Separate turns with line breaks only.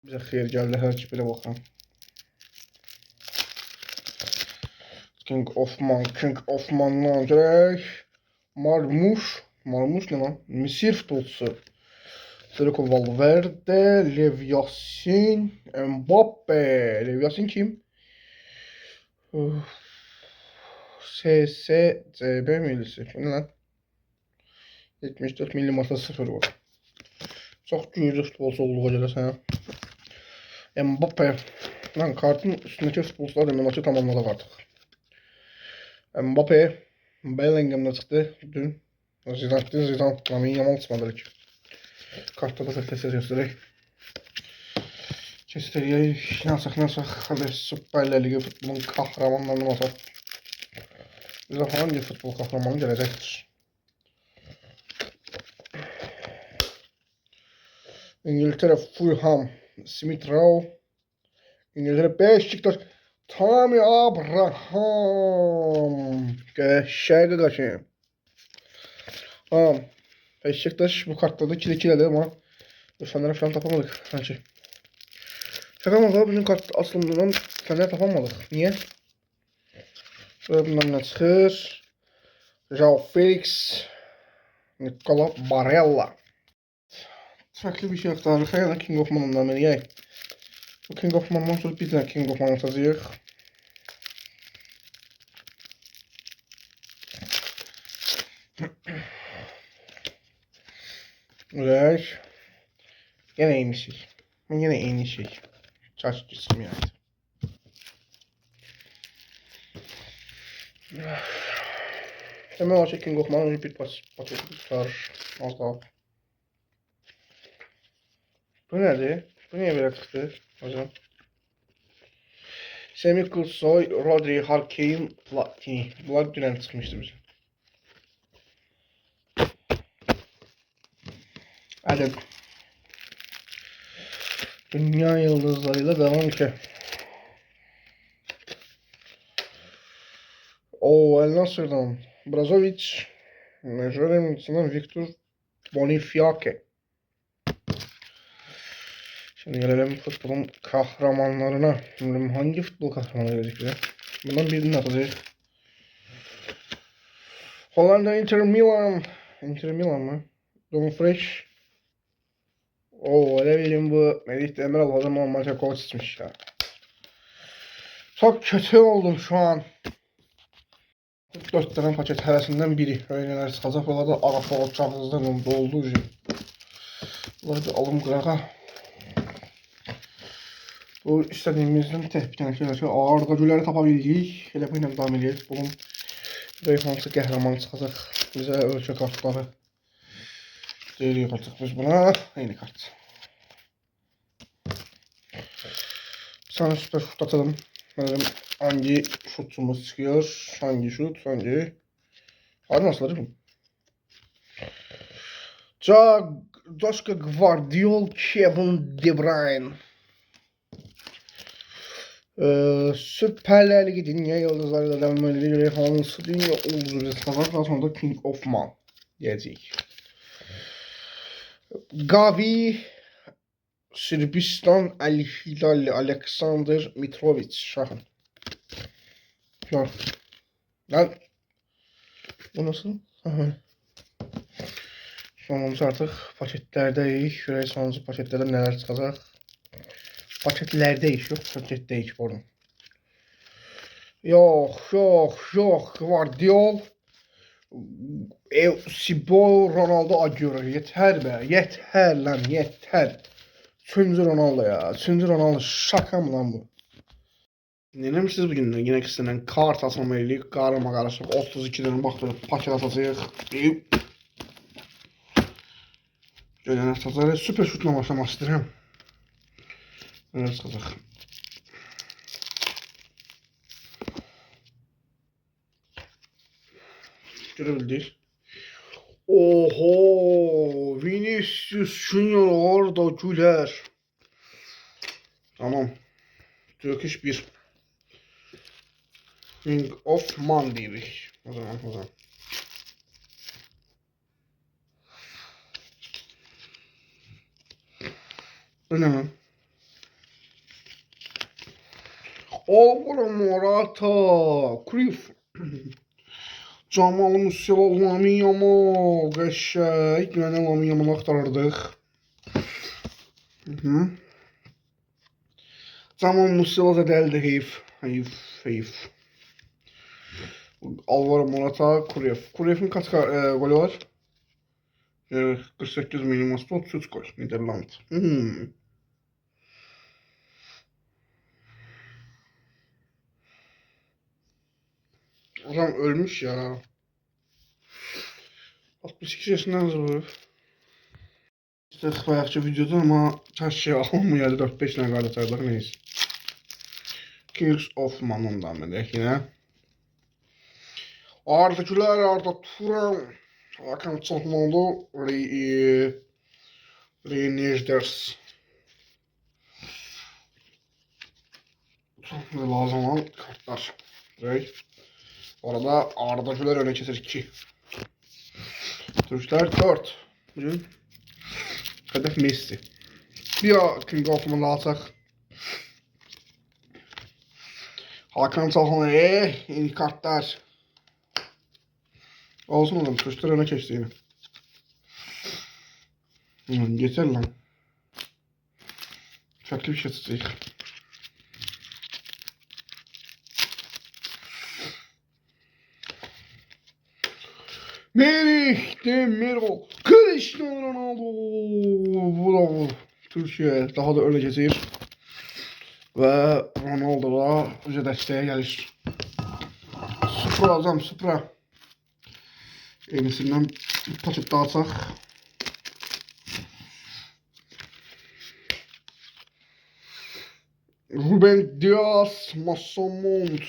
Bize xeyir gəldi, hər ki belə baxın. King of Man'dan gələk. Marmuş nə lan? Misir futbolçusu. Federico Valverde, Lev Yassin, Mbappe. Lev Yassin kim? SSCB millisi. Bu nə lan? 74 milli masa 0 var. Çox güclü futbolçu olduğu görə sənə. Mbappe. Lan kartın üstündeki futbolcular da maçı tamamladık artık. Mbappe Bellingham'da çıktı dün. Zidane Lamine Yamal çıkmadı ki. Kartta da test göstererek. Göstereyek. Nasıl hadi Süper Lig futbolun kahramanlarını masal. Bize hangi futbol kahramanı gelecektir? İngiltere Fulham, Smith Rowe, İngiltere Beşiktaş, Tammy Abraham. Şerge kaçayım. Tamam. Beşiktaş bu kartta da 2-2'ledi ama Fener'e falan tapamadık bence. Şaka mı abi, bizim kart aslında Fener'e tapamadık. Niye? Bundan ne çıkır? João Felix, Nicola Barella. Farklı bir şey aktarır. Hayal King of Man'dan beri yay. Bu King of Man'dan sonra bir tane King of Man atacağıq. Güzel. Yine aynı şey. Yine aynı şey. Çarşı cisim yani. Hemen o King of Man'ın bir paketi tutar. Az daha. Bu nerede? Bu niye böyle çıktı hocam? Semih Kılsoy, Rodri, Hakim, Platini. Bunlar dünen çıkmıştı bize. Hadi. Dünya yıldızlarıyla devam ki. O El Nasır'dan Brazovic, Jeremy'den Victor Boniface. Şimdi gelelim futbolun kahramanlarına. Şimdi hangi futbol kahramanı gelecek bize? Bundan birini atacağız. Hollanda Inter Milan. Inter Milan mı? Dumfries. Oo, öyle bileyim bu Melih Demiral o zaman maça koç içmiş ya. Çok kötü oldum şu an. 4 tane paket hevesinden biri. Öyleler çıkacak. Valla da Arap olacağımızdan dolduğu için. Bunları bir alım kırağa. Bu istediğimizden tek bir tane şey ağır gücüləri tapabildik. Elə bu ilə davam edirik. Bunun böyük hansı qəhrəman çıxacaq. Bizə ölkə kartları deyirik artıq biz buna. Eyni kart. Bir tane süper şut atalım. Bakalım hangi şutumuz çıkıyor. Hangi şut, hangi... Hadi nasıl arayayım? Joshua Gvardiol, Kevin De Bruyne. Süper Lig'e dünya yıldızlarıyla devam edilir. Hansı dünya yıldızı kazanır. Daha sonra da King of Man diyecek. Gavi, Sırbistan, El Hilal, Alexander Mitrovic. Şahın. Şahın. Lan. Bu nasıl? Sonumuz artık paketlerdeyiz. Şuraya sonuncu paketlerde neler çıkacak? Paketlerdeyiz, yok paketdeyiz pardon. Yok. Guardiol. Sibo Ronaldo Agüero. Yeter be. Yeter lan yeter. Üçüncü Ronaldo ya. Üçüncü Ronaldo şaka mı lan bu? Dinlemişsiniz bugün de yine ikisinden kart atmamalıyıq. Qarama qarışıq 32'den baxdırıb paket atacağıq. Gələn atacağıq. Süper şutla başlamaq istəyirəm. Öyle çıxacaq. Görebildik. Oho, Vinicius Junior orada güler. Tamam. Turkish 1. King of Man dedik. O zaman. Bu ne lan? Alvaro Morata, Cruyff, Jamal Musiala, Lamine Yamal, qəşəng. Yine Lamine Yamal'ı axtarırdıq. Jamal Musiala da dəldi, heyf. Alvaro Morata, Cruyff. Cruyff'in kaç golü var? 48 minimumda 33 gol. Niderland. Adam ölmüş ya. 62 yaşından zor. İşte bayaqçı videoda ama çarşıya alınmıyor 4-5 tane qarda sayılır neyse. Kings of Manon'dan dedik yine. Arda Güler, Arda Turan, Hakan Çalhanoğlu, Reiners. Ve lazım olan kartlar. Orada Arda Güler öne geçir 2. Türkler 4. Bugün hedef Messi. Bir King of Man'da alsak. Hakan Çalhanoğlu, yeni kartlar. Olsun oğlum, Türkler öne geçti yine. Yeter lan. Farklı bir şey tutacak. Merih Demiral, Cristiano Ronaldo. Bu da Türkiye daha da öne geçir. Ve Ronaldo da bize desteğe gelir. Supra alacağım, Supra. Yenisinden paket dağıtsak. Ruben Dias, Mason Mount.